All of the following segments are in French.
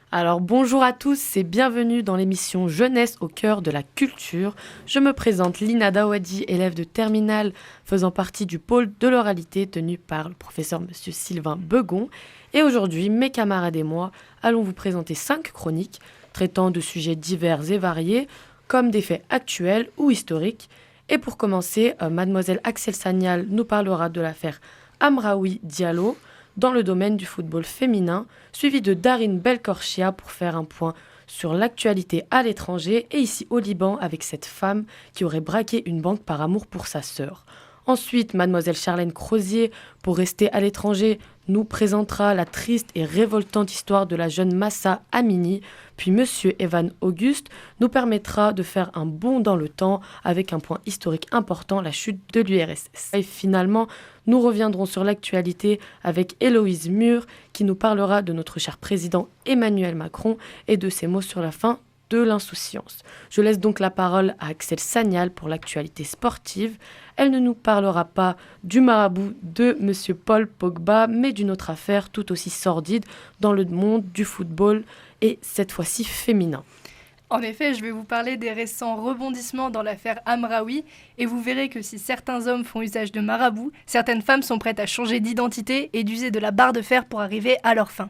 Alors bonjour à tous et bienvenue dans l'émission Jeunesse au cœur de la culture. Je me présente Lina Dawadi, élève de terminale faisant partie du pôle de l'oralité tenu par le professeur Monsieur Sylvain Begon. Et aujourd'hui, mes camarades et moi allons vous présenter 5 chroniques traitant de sujets divers et variés comme des faits actuels ou historiques. Et pour commencer, mademoiselle Axel Sagnal nous parlera de l'affaire Amraoui Diallo dans le domaine du football féminin, suivi de Darine Belkorchia pour faire un point sur l'actualité à l'étranger et ici au Liban avec cette femme qui aurait braqué une banque par amour pour sa sœur. Ensuite, mademoiselle Charlène Crozier, pour rester à l'étranger, nous présentera la triste et révoltante histoire de la jeune Massa Amini, puis monsieur Evan Auguste nous permettra de faire un bond dans le temps avec un point historique important, la chute de l'URSS. Et finalement, nous reviendrons sur l'actualité avec Héloïse Mur qui nous parlera de notre cher président Emmanuel Macron et de ses mots sur la fin de l'insouciance. Je laisse donc la parole à Axel Sagnal pour l'actualité sportive. Elle ne nous parlera pas du marabout de Monsieur Paul Pogba, mais d'une autre affaire tout aussi sordide dans le monde du football et cette fois-ci féminin. En effet, je vais vous parler des récents rebondissements dans l'affaire Amraoui et vous verrez que si certains hommes font usage de marabout, certaines femmes sont prêtes à changer d'identité et d'user de la barre de fer pour arriver à leur fin.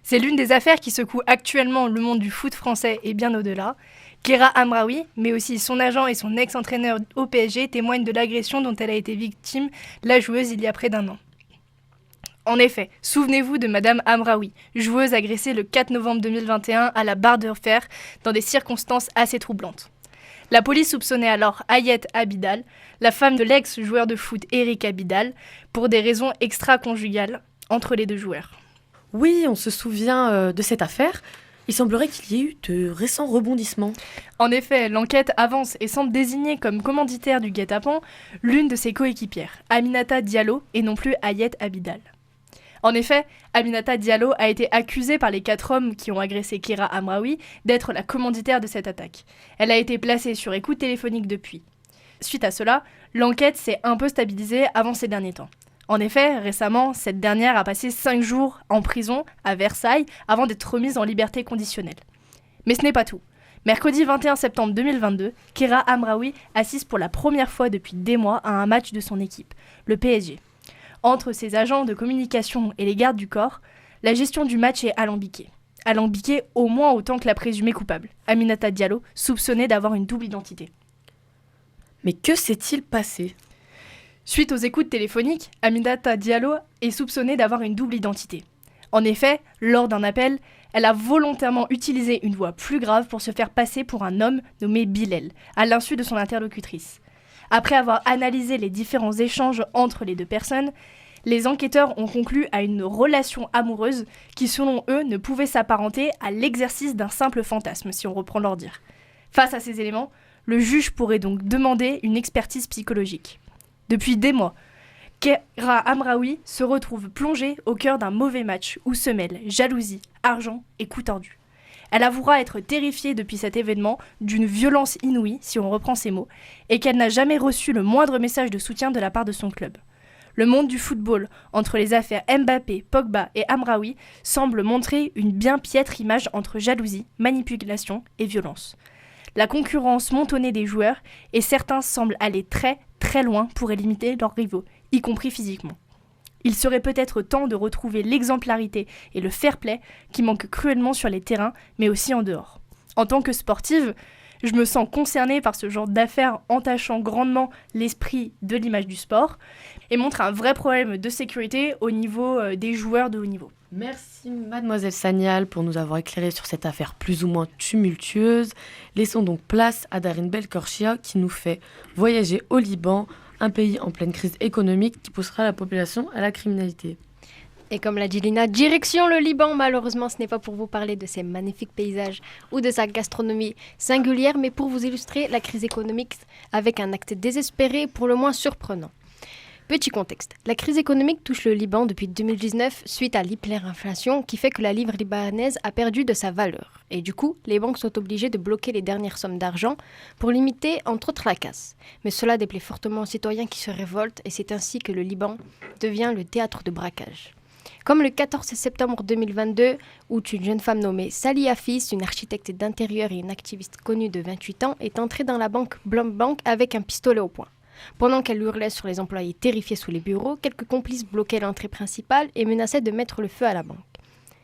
C'est l'une des affaires qui secoue actuellement le monde du foot français et bien au-delà. Kéra Amraoui, mais aussi son agent et son ex-entraîneur au PSG témoignent de l'agression dont elle a été victime, la joueuse, il y a près d'un an. En effet, souvenez-vous de Madame Amraoui, joueuse agressée le 4 novembre 2021 à la barre de fer dans des circonstances assez troublantes. La police soupçonnait alors Ayet Abidal, la femme de l'ex-joueur de foot Eric Abidal, pour des raisons extra-conjugales entre les deux joueurs. Oui, on se souvient de cette affaire. Il semblerait qu'il y ait eu de récents rebondissements. En effet, l'enquête avance et semble désigner comme commanditaire du guet-apens l'une de ses coéquipières, Aminata Diallo, et non plus Ayet Abidal. En effet, Aminata Diallo a été accusée par les 4 hommes qui ont agressé Kéra Amraoui d'être la commanditaire de cette attaque. Elle a été placée sur écoute téléphonique depuis. Suite à cela, l'enquête s'est un peu stabilisée avant ces derniers temps. En effet, récemment, cette dernière a passé 5 jours en prison à Versailles avant d'être remise en liberté conditionnelle. Mais ce n'est pas tout. Mercredi 21 septembre 2022, Kéra Amraoui assiste pour la première fois depuis des mois à un match de son équipe, le PSG. Entre ses agents de communication et les gardes du corps, la gestion du match est alambiquée. Alambiquée au moins autant que la présumée coupable, Aminata Diallo, soupçonnée d'avoir une double identité. Mais que s'est-il passé ? Suite aux écoutes téléphoniques, Aminata Diallo est soupçonnée d'avoir une double identité. En effet, lors d'un appel, elle a volontairement utilisé une voix plus grave pour se faire passer pour un homme nommé Bilal, à l'insu de son interlocutrice. Après avoir analysé les différents échanges entre les deux personnes, les enquêteurs ont conclu à une relation amoureuse qui, selon eux, ne pouvait s'apparenter à l'exercice d'un simple fantasme, si on reprend leur dire. Face à ces éléments, le juge pourrait donc demander une expertise psychologique. Depuis des mois, Kéra Amraoui se retrouve plongée au cœur d'un mauvais match où se mêlent jalousie, argent et coups tordus. Elle avouera être terrifiée depuis cet événement, d'une violence inouïe, si on reprend ses mots, et qu'elle n'a jamais reçu le moindre message de soutien de la part de son club. Le monde du football, entre les affaires Mbappé, Pogba et Amraoui, semble montrer une bien piètre image entre jalousie, manipulation et violence. La concurrence montonnée des joueurs, et certains semblent aller très loin pour limiter leurs rivaux, y compris physiquement. Il serait peut-être temps de retrouver l'exemplarité et le fair-play qui manquent cruellement sur les terrains, mais aussi en dehors. En tant que sportive, je me sens concernée par ce genre d'affaires entachant grandement l'esprit de l'image du sport et montre un vrai problème de sécurité au niveau des joueurs de haut niveau. Merci mademoiselle Sagnal pour nous avoir éclairé sur cette affaire plus ou moins tumultueuse. Laissons donc place à Darine Belkorchia qui nous fait voyager au Liban, un pays en pleine crise économique qui poussera la population à la criminalité. Et comme l'a dit Lina, direction le Liban. Malheureusement, ce n'est pas pour vous parler de ses magnifiques paysages ou de sa gastronomie singulière, mais pour vous illustrer la crise économique avec un acte désespéré pour le moins surprenant. Petit contexte, la crise économique touche le Liban depuis 2019 suite à l'hyperinflation qui fait que la livre libanaise a perdu de sa valeur. Et du coup, les banques sont obligées de bloquer les dernières sommes d'argent pour limiter entre autres la casse. Mais cela déplaît fortement aux citoyens qui se révoltent et c'est ainsi que le Liban devient le théâtre de braquage. Comme le 14 septembre 2022, où une jeune femme nommée Sally Hafiz, une architecte d'intérieur et une activiste connue de 28 ans, est entrée dans la banque Blombank avec un pistolet au poing. Pendant qu'elle hurlait sur les employés terrifiés sous les bureaux, quelques complices bloquaient l'entrée principale et menaçaient de mettre le feu à la banque.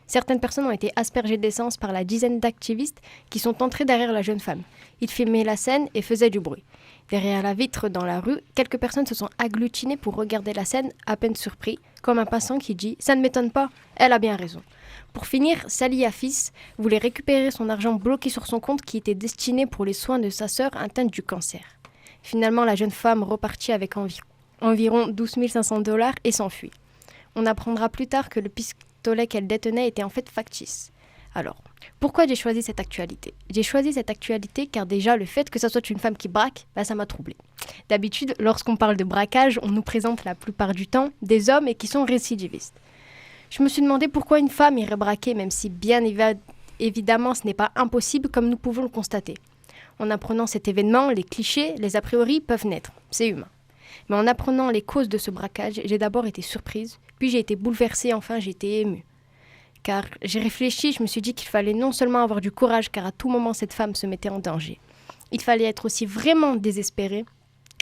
Certaines personnes ont été aspergées d'essence par la dizaine d'activistes qui sont entrés derrière la jeune femme. Ils filmaient la scène et faisaient du bruit. Derrière la vitre dans la rue, quelques personnes se sont agglutinées pour regarder la scène, à peine surpris, comme un passant qui dit « Ça ne m'étonne pas, elle a bien raison ». Pour finir, Sally Hafiz voulait récupérer son argent bloqué sur son compte qui était destiné pour les soins de sa sœur atteinte du cancer. Finalement, la jeune femme repartit avec environ 12 500 $ et s'enfuit. On apprendra plus tard que le pistolet qu'elle détenait était en fait factice. Alors, pourquoi j'ai choisi cette actualité ? J'ai choisi cette actualité car déjà le fait que ça soit une femme qui braque, ça m'a troublée. D'habitude, lorsqu'on parle de braquage, on nous présente la plupart du temps des hommes et qui sont récidivistes. Je me suis demandé pourquoi une femme irait braquer, même si bien évidemment ce n'est pas impossible comme nous pouvons le constater. En apprenant cet événement, les clichés, les a priori peuvent naître, c'est humain. Mais en apprenant les causes de ce braquage, j'ai d'abord été surprise, puis j'ai été bouleversée, enfin j'ai été émue. Car j'ai réfléchi, je me suis dit qu'il fallait non seulement avoir du courage, car à tout moment cette femme se mettait en danger. Il fallait être aussi vraiment désespéré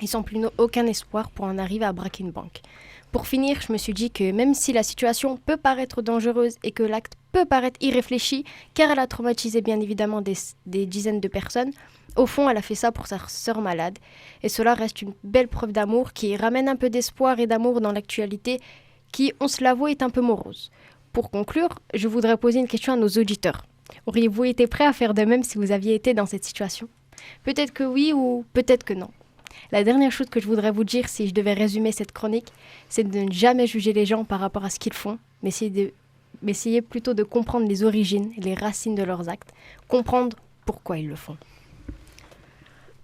et sans plus aucun espoir pour en arriver à braquer une banque. Pour finir, je me suis dit que même si la situation peut paraître dangereuse et que l'acte peut paraître irréfléchi, car elle a traumatisé bien évidemment des dizaines de personnes, au fond elle a fait ça pour sa sœur malade. Et cela reste une belle preuve d'amour qui ramène un peu d'espoir et d'amour dans l'actualité qui, on se l'avoue, est un peu morose. Pour conclure, je voudrais poser une question à nos auditeurs. Auriez-vous été prêt à faire de même si vous aviez été dans cette situation ? Peut-être que oui ou peut-être que non. La dernière chose que je voudrais vous dire, si je devais résumer cette chronique, c'est de ne jamais juger les gens par rapport à ce qu'ils font, mais essayer plutôt de comprendre les origines, les racines de leurs actes, comprendre pourquoi ils le font.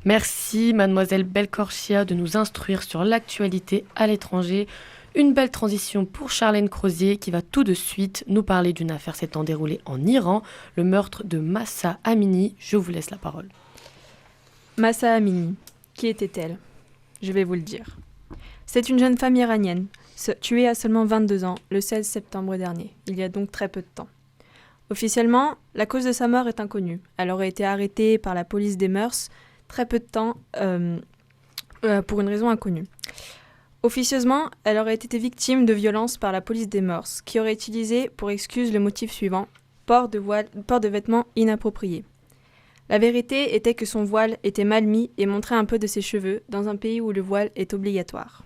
Merci mademoiselle Belcorchia de nous instruire sur l'actualité à l'étranger. Une belle transition pour Charlène Crozier qui va tout de suite nous parler d'une affaire s'étant déroulée en Iran, le meurtre de Mahsa Amini. Je vous laisse la parole. Mahsa Amini, qui était-elle ? Je vais vous le dire. C'est une jeune femme iranienne, tuée à seulement 22 ans le 16 septembre dernier, il y a donc très peu de temps. Officiellement, la cause de sa mort est inconnue. Elle aurait été arrêtée par la police des mœurs très peu de temps pour une raison inconnue. Officieusement, elle aurait été victime de violences par la police des mœurs, qui aurait utilisé pour excuse le motif suivant, port de vêtements inappropriés. La vérité était que son voile était mal mis et montrait un peu de ses cheveux dans un pays où le voile est obligatoire.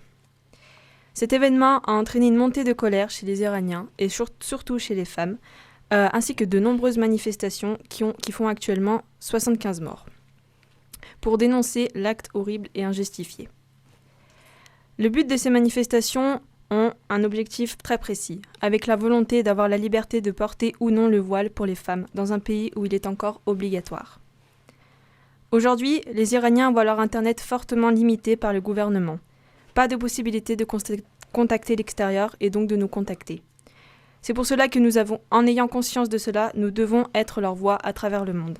Cet événement a entraîné une montée de colère chez les Iraniens et surtout chez les femmes, ainsi que de nombreuses manifestations qui font actuellement 75 morts, pour dénoncer l'acte horrible et injustifié. Le but de ces manifestations ont un objectif très précis, avec la volonté d'avoir la liberté de porter ou non le voile pour les femmes dans un pays où il est encore obligatoire. Aujourd'hui, les Iraniens voient leur Internet fortement limité par le gouvernement. Pas de possibilité de contacter l'extérieur et donc de nous contacter. C'est pour cela que en ayant conscience de cela, nous devons être leur voix à travers le monde.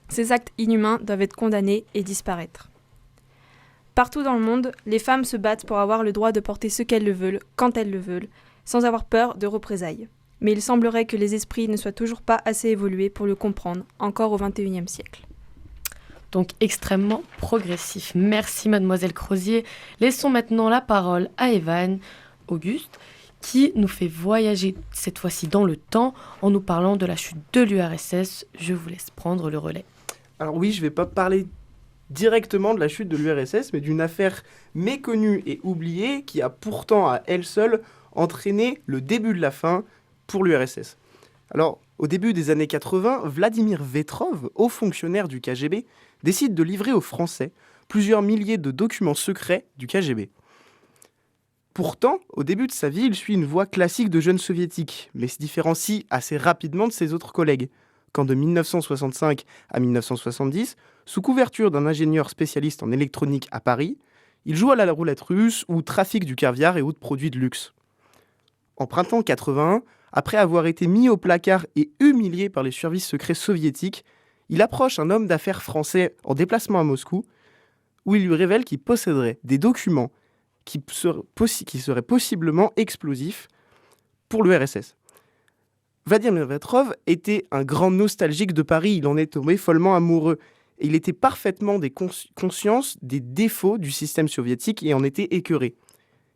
Ces actes inhumains doivent être condamnés et disparaître. Partout dans le monde, les femmes se battent pour avoir le droit de porter ce qu'elles le veulent, quand elles le veulent, sans avoir peur de représailles. Mais il semblerait que les esprits ne soient toujours pas assez évolués pour le comprendre, encore au XXIe siècle. Donc extrêmement progressif. Merci mademoiselle Crozier. Laissons maintenant la parole à Evan Auguste, qui nous fait voyager cette fois-ci dans le temps en nous parlant de la chute de l'URSS. Je vous laisse prendre le relais. Alors oui, je ne vais pas parler directement de la chute de l'URSS, mais d'une affaire méconnue et oubliée qui a pourtant à elle seule entraîné le début de la fin pour l'URSS. Alors, au début des années 80, Vladimir Vetrov, haut fonctionnaire du KGB, décide de livrer aux Français plusieurs milliers de documents secrets du KGB. Pourtant, au début de sa vie, il suit une voie classique de jeune soviétique, mais se différencie assez rapidement de ses autres collègues, quand de 1965 à 1970, sous couverture d'un ingénieur spécialiste en électronique à Paris, il joue à la roulette russe ou trafique du caviar et autres produits de luxe. En printemps 81, après avoir été mis au placard et humilié par les services secrets soviétiques, il approche un homme d'affaires français en déplacement à Moscou, où il lui révèle qu'il posséderait des documents qui seraient possiblement explosifs pour l'URSS. Vladimir Petrov était un grand nostalgique de Paris, il en est tombé follement amoureux. Et il était parfaitement conscient des défauts du système soviétique et en était écœuré.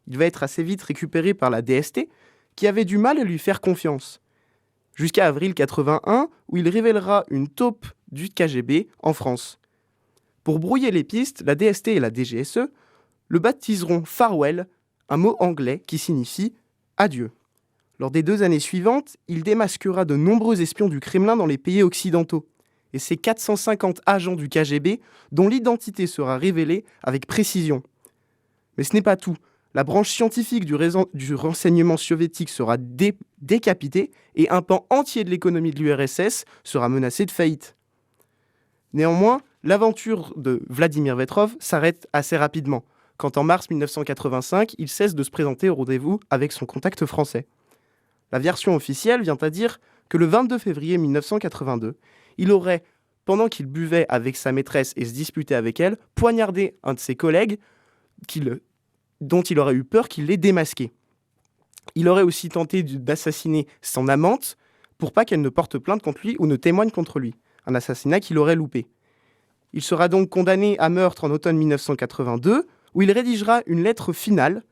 Il va être assez vite récupéré par la DST, qui avait du mal à lui faire confiance. Jusqu'à avril 81, où il révélera une taupe du KGB en France. Pour brouiller les pistes, la DST et la DGSE le baptiseront Farewell, un mot anglais qui signifie « adieu ». Lors des 2 années suivantes, il démasquera de nombreux espions du Kremlin dans les pays occidentaux. Et c'est 450 agents du KGB dont l'identité sera révélée avec précision. Mais ce n'est pas tout. La branche scientifique du renseignement soviétique sera décapitée et un pan entier de l'économie de l'URSS sera menacé de faillite. Néanmoins, l'aventure de Vladimir Petrov s'arrête assez rapidement, quand en mars 1985, il cesse de se présenter au rendez-vous avec son contact français. La version officielle vient à dire que le 22 février 1982, il aurait, pendant qu'il buvait avec sa maîtresse et se disputait avec elle, poignardé un de ses collègues dont il aurait eu peur qu'il l'ait démasqué. Il aurait aussi tenté d'assassiner son amante pour pas qu'elle ne porte plainte contre lui ou ne témoigne contre lui, un assassinat qu'il aurait loupé. Il sera donc condamné à meurtre en automne 1982, où il rédigera une lettre finale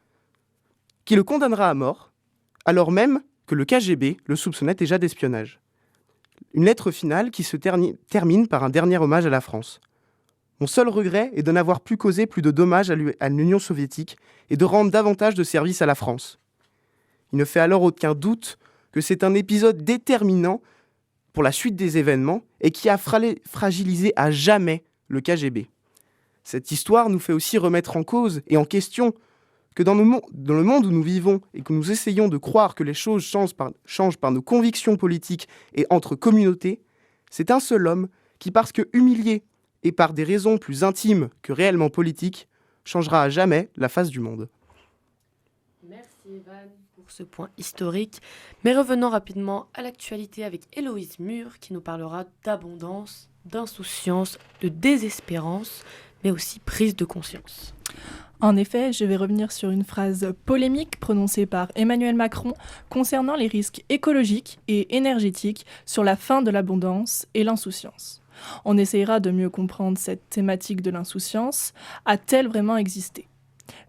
qui le condamnera à mort, alors même que le KGB le soupçonnait déjà d'espionnage. Une lettre finale qui se termine par un dernier hommage à la France. Mon seul regret est de n'avoir pu causer plus de dommages à l'Union soviétique et de rendre davantage de services à la France. Il ne fait alors aucun doute que c'est un épisode déterminant pour la suite des événements et qui a fragilisé à jamais le KGB. Cette histoire nous fait aussi remettre en cause et en question que dans le monde où nous vivons et que nous essayons de croire que les choses changent par nos convictions politiques et entre communautés, c'est un seul homme qui, parce que humilié et par des raisons plus intimes que réellement politiques, changera à jamais la face du monde. Merci Evan pour ce point historique. Mais revenons rapidement à l'actualité avec Héloïse Mur qui nous parlera d'abondance, d'insouciance, de désespérance, mais aussi prise de conscience. En effet, je vais revenir sur une phrase polémique prononcée par Emmanuel Macron concernant les risques écologiques et énergétiques sur la fin de l'abondance et l'insouciance. On essayera de mieux comprendre cette thématique de l'insouciance. A-t-elle vraiment existé ?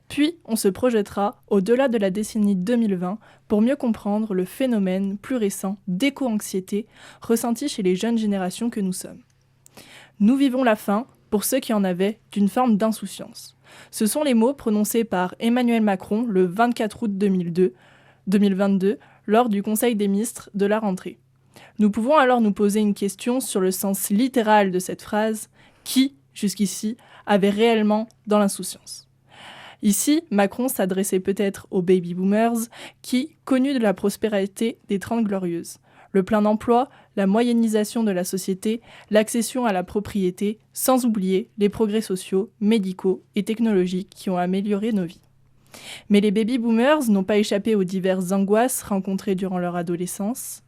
Puis, on se projettera au-delà de la décennie 2020 pour mieux comprendre le phénomène plus récent d'éco-anxiété ressenti chez les jeunes générations que nous sommes. Nous vivons la fin, pour ceux qui en avaient, d'une forme d'insouciance. Ce sont les mots prononcés par Emmanuel Macron le 24 août 2022 lors du Conseil des ministres de la rentrée. Nous pouvons alors nous poser une question sur le sens littéral de cette phrase, qui, jusqu'ici, avait réellement dans l'insouciance. Ici, Macron s'adressait peut-être aux baby-boomers qui, connus de la prospérité des 30 glorieuses, le plein emploi, la moyennisation de la société, l'accession à la propriété, sans oublier les progrès sociaux, médicaux et technologiques qui ont amélioré nos vies. Mais les baby-boomers n'ont pas échappé aux diverses angoisses rencontrées durant leur adolescence.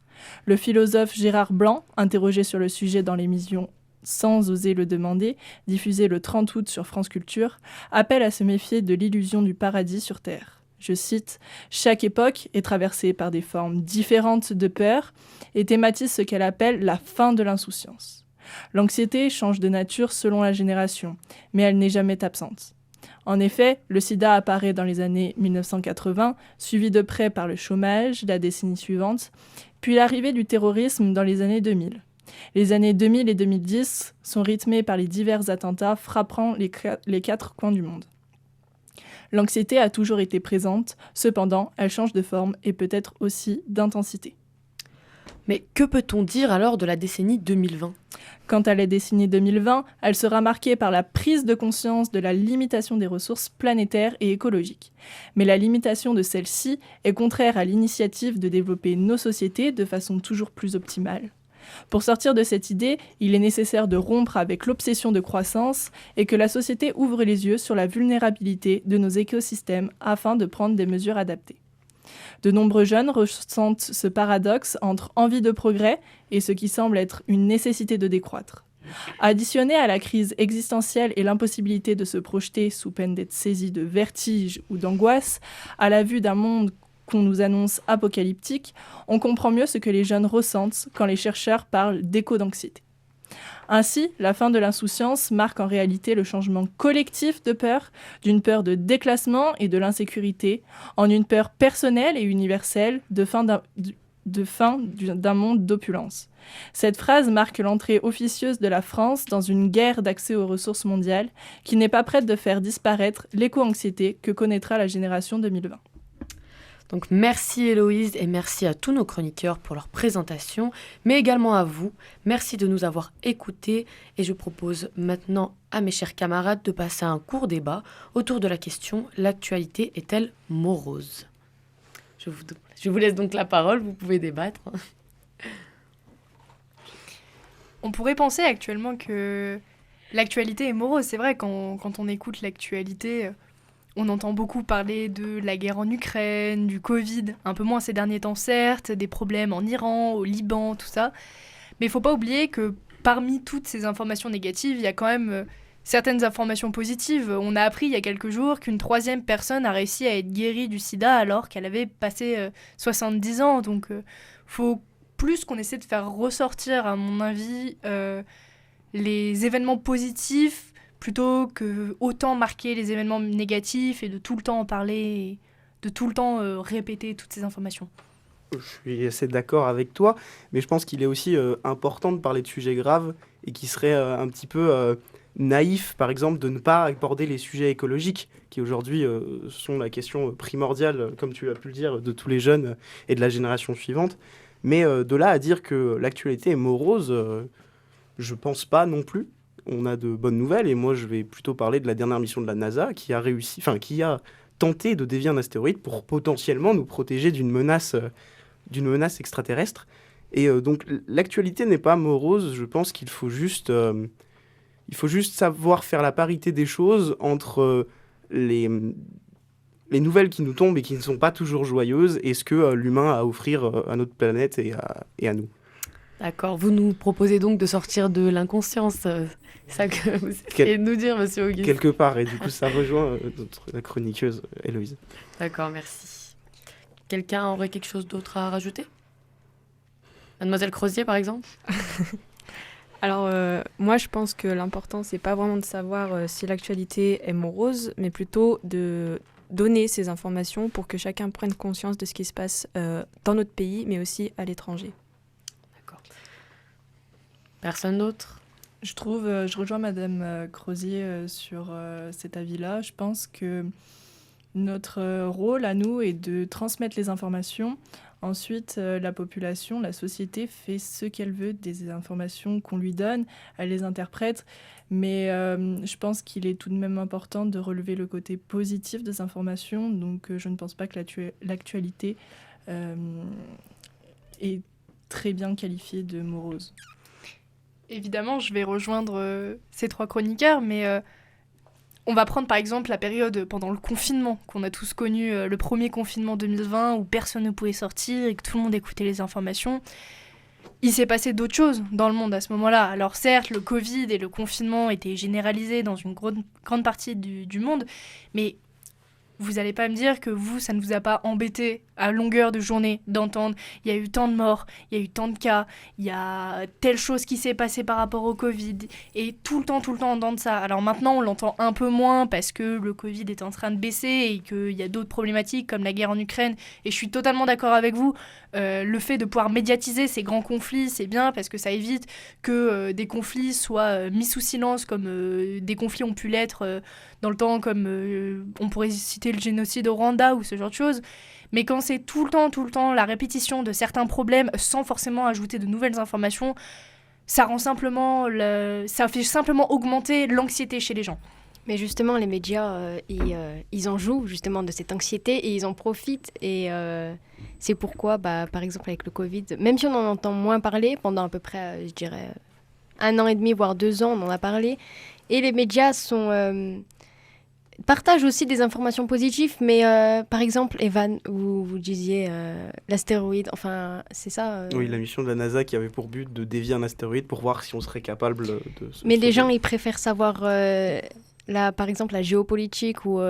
Le philosophe Gérard Blanc, interrogé sur le sujet dans l'émission Sans oser le demander, diffusée le 30 août sur France Culture, appelle à se méfier de l'illusion du paradis sur Terre. Je cite, « Chaque époque est traversée par des formes différentes de peur et thématise ce qu'elle appelle la fin de l'insouciance. L'anxiété change de nature selon la génération, mais elle n'est jamais absente. En effet, le sida apparaît dans les années 1980, suivi de près par le chômage la décennie suivante, puis l'arrivée du terrorisme dans les années 2000. Les années 2000 et 2010 sont rythmées par les divers attentats frappant les 4 coins du monde. L'anxiété a toujours été présente, cependant, elle change de forme et peut-être aussi d'intensité. Mais que peut-on dire alors de la décennie 2020 ? Quant à la décennie 2020, elle sera marquée par la prise de conscience de la limitation des ressources planétaires et écologiques. Mais la limitation de celle-ci est contraire à l'initiative de développer nos sociétés de façon toujours plus optimale. Pour sortir de cette idée, il est nécessaire de rompre avec l'obsession de croissance et que la société ouvre les yeux sur la vulnérabilité de nos écosystèmes afin de prendre des mesures adaptées. De nombreux jeunes ressentent ce paradoxe entre envie de progrès et ce qui semble être une nécessité de décroître. Additionné à la crise existentielle et l'impossibilité de se projeter sous peine d'être saisi de vertige ou d'angoisse, à la vue d'un monde qu'on nous annonce apocalyptiques, on comprend mieux ce que les jeunes ressentent quand les chercheurs parlent d'écho d'anxiété. Ainsi, la fin de l'insouciance marque en réalité le changement collectif de peur, d'une peur de déclassement et de l'insécurité, en une peur personnelle et universelle de fin d'un monde d'opulence. Cette phrase marque l'entrée officieuse de la France dans une guerre d'accès aux ressources mondiales qui n'est pas prête de faire disparaître l'éco-anxiété que connaîtra la génération 2020. Donc merci Héloïse et merci à tous nos chroniqueurs pour leur présentation, mais également à vous. Merci de nous avoir écoutés et je propose maintenant à mes chers camarades de passer à un court débat autour de la question « L'actualité est-elle morose ?» Je vous laisse donc la parole, vous pouvez débattre. On pourrait penser actuellement que l'actualité est morose. C'est vrai, quand on écoute l'actualité, on entend beaucoup parler de la guerre en Ukraine, du Covid, un peu moins ces derniers temps certes, des problèmes en Iran, au Liban, tout ça. Mais il ne faut pas oublier que parmi toutes ces informations négatives, il y a quand même certaines informations positives. On a appris il y a quelques jours qu'une 3e personne a réussi à être guérie du sida alors qu'elle avait passé 70 ans. Donc faut plus qu'on essaie de faire ressortir, à mon avis, les événements positifs plutôt que autant marquer les événements négatifs et de tout le temps en parler, et de tout le temps répéter toutes ces informations. Je suis assez d'accord avec toi, mais je pense qu'il est aussi important de parler de sujets graves et qui serait un petit peu naïf, par exemple, de ne pas aborder les sujets écologiques, qui aujourd'hui sont la question primordiale, comme tu as pu le dire, de tous les jeunes et de la génération suivante. Mais de là à dire que l'actualité est morose, je pense pas non plus. On a de bonnes nouvelles, et moi je vais plutôt parler de la dernière mission de la NASA qui a tenté de dévier un astéroïde pour potentiellement nous protéger d'une menace extraterrestre. Et donc l'actualité n'est pas morose, je pense qu'il faut juste savoir faire la parité des choses entre les nouvelles qui nous tombent et qui ne sont pas toujours joyeuses et ce que l'humain a à offrir à notre planète et à nous. D'accord, vous nous proposez donc de sortir de l'inconscience, c'est ça que vous essayez de nous dire, monsieur Auguste. Quelque part, et du coup ça rejoint la chroniqueuse Héloïse. D'accord, merci. Quelqu'un aurait quelque chose d'autre à rajouter ? Mademoiselle Crozier, par exemple ? Alors, moi, je pense que l'important, c'est pas vraiment de savoir si l'actualité est morose, mais plutôt de donner ces informations pour que chacun prenne conscience de ce qui se passe dans notre pays, mais aussi à l'étranger. D'accord. Personne d'autre ? Je rejoins Madame Crozier sur cet avis-là. Je pense que notre rôle à nous est de transmettre les informations. Ensuite, la population, la société fait ce qu'elle veut des informations qu'on lui donne, elle les interprète, mais je pense qu'il est tout de même important de relever le côté positif des informations, donc je ne pense pas que l'actualité est très bien qualifiée de morose. Évidemment, je vais rejoindre ces 3 chroniqueurs, mais on va prendre par exemple la période pendant le confinement qu'on a tous connu, le premier confinement 2020 où personne ne pouvait sortir et que tout le monde écoutait les informations. Il s'est passé d'autres choses dans le monde à ce moment-là. Alors certes, le Covid et le confinement étaient généralisés dans une grande partie du monde, mais vous n'allez pas me dire que vous, ça ne vous a pas embêté à longueur de journée d'entendre il y a eu tant de morts, il y a eu tant de cas, il y a telle chose qui s'est passée par rapport au Covid, et tout le temps entendre ça. Alors maintenant, on l'entend un peu moins parce que le Covid est en train de baisser et qu'il y a d'autres problématiques comme la guerre en Ukraine, et je suis totalement d'accord avec vous. Le fait de pouvoir médiatiser ces grands conflits, c'est bien parce que ça évite que des conflits soient mis sous silence comme des conflits ont pu l'être dans le temps, comme on pourrait citer le génocide au Rwanda ou ce genre de choses. Mais quand c'est tout le temps la répétition de certains problèmes sans forcément ajouter de nouvelles informations, ça fait simplement augmenter l'anxiété chez les gens. Mais justement, les médias, ils en jouent justement de cette anxiété et ils en profitent. Et c'est pourquoi, par exemple, avec le Covid, même si on en entend moins parler, pendant à peu près, je dirais, 1 an et demi, voire 2 ans, on en a parlé. Et les médias partagent aussi des informations positives, mais par exemple, Evan, vous disiez l'astéroïde, enfin, c'est ça Oui, la mission de la NASA qui avait pour but de dévier un astéroïde pour voir si on serait capable de... Mais les gens, ils préfèrent savoir par exemple, la géopolitique ou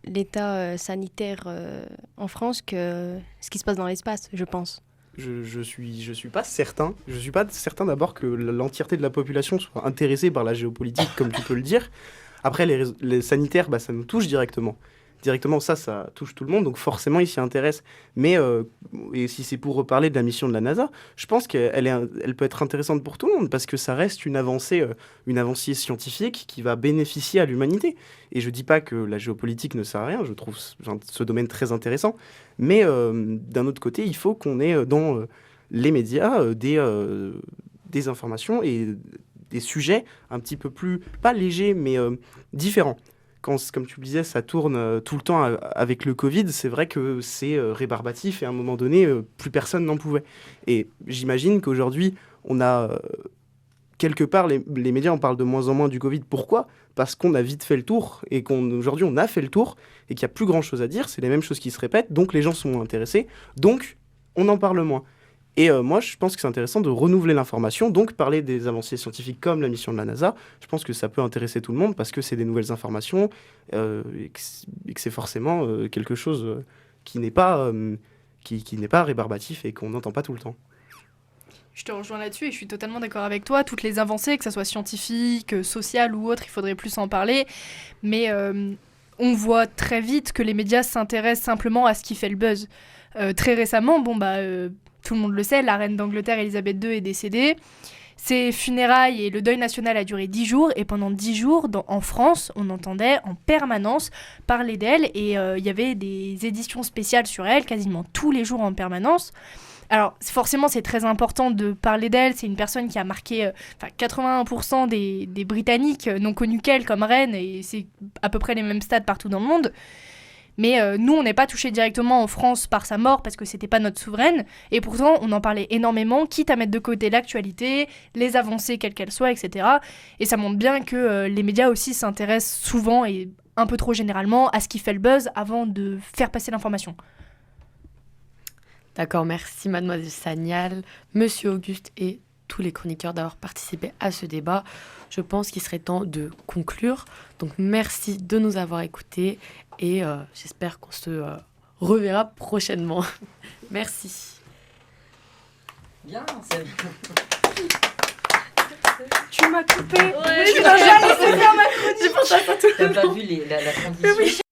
l'état sanitaire en France que ce qui se passe dans l'espace, je pense. Je suis pas certain. Je suis pas certain d'abord que l'entièreté de la population soit intéressée par la géopolitique, comme tu peux le dire. Après, les sanitaires, ça nous touche directement. Directement, ça touche tout le monde, donc forcément, ils s'y intéressent. Mais et si c'est pour reparler de la mission de la NASA, je pense qu'elle peut être intéressante pour tout le monde, parce que ça reste une avancée scientifique qui va bénéficier à l'humanité. Et je dis pas que la géopolitique ne sert à rien, je trouve ce domaine très intéressant. Mais d'un autre côté, il faut qu'on ait dans les médias des informations et des sujets un petit peu plus, pas légers, mais différents. Comme tu le disais, ça tourne tout le temps avec le Covid, c'est vrai que c'est rébarbatif et à un moment donné, plus personne n'en pouvait. Et j'imagine qu'aujourd'hui, on a quelque part, les médias en parlent de moins en moins du Covid. Pourquoi ? Parce qu'on a vite fait le tour et qu'aujourd'hui, on a fait le tour et qu'il n'y a plus grand-chose à dire, c'est les mêmes choses qui se répètent, donc les gens sont intéressés, donc on en parle moins. Et moi, je pense que c'est intéressant de renouveler l'information, donc parler des avancées scientifiques comme la mission de la NASA. Je pense que ça peut intéresser tout le monde parce que c'est des nouvelles informations et que c'est forcément quelque chose qui n'est pas rébarbatif et qu'on n'entend pas tout le temps. Je te rejoins là-dessus et je suis totalement d'accord avec toi. Toutes les avancées, que ce soit scientifiques, sociales ou autres, il faudrait plus en parler. Mais on voit très vite que les médias s'intéressent simplement à ce qui fait le buzz. Très récemment, tout le monde le sait, la reine d'Angleterre Elisabeth II est décédée. Ses funérailles et le deuil national a duré 10 jours. Et pendant 10 jours, en France, on entendait en permanence parler d'elle. Et il y avait des éditions spéciales sur elle, quasiment tous les jours en permanence. Alors, forcément, c'est très important de parler d'elle. C'est une personne qui a marqué 81% des Britanniques n'ont connu qu'elle comme reine. Et c'est à peu près les mêmes stats partout dans le monde. Mais nous, on n'est pas touchés directement en France par sa mort parce que c'était pas notre souveraine. Et pourtant, on en parlait énormément, quitte à mettre de côté l'actualité, les avancées, quelles qu'elles soient, etc. Et ça montre bien que les médias aussi s'intéressent souvent et un peu trop généralement à ce qui fait le buzz avant de faire passer l'information. D'accord, merci Mademoiselle Sagnal, Monsieur Auguste et tous les chroniqueurs d'avoir participé à ce débat. Je pense qu'il serait temps de conclure. Donc merci de nous avoir écoutés et j'espère qu'on se reverra prochainement. Merci. Bien, c'est... Tu m'as coupé. Ouais, tu n'as jamais fait faire ma chronique. J'ai pensé à ça tout le T'as temps. pas vu la transition?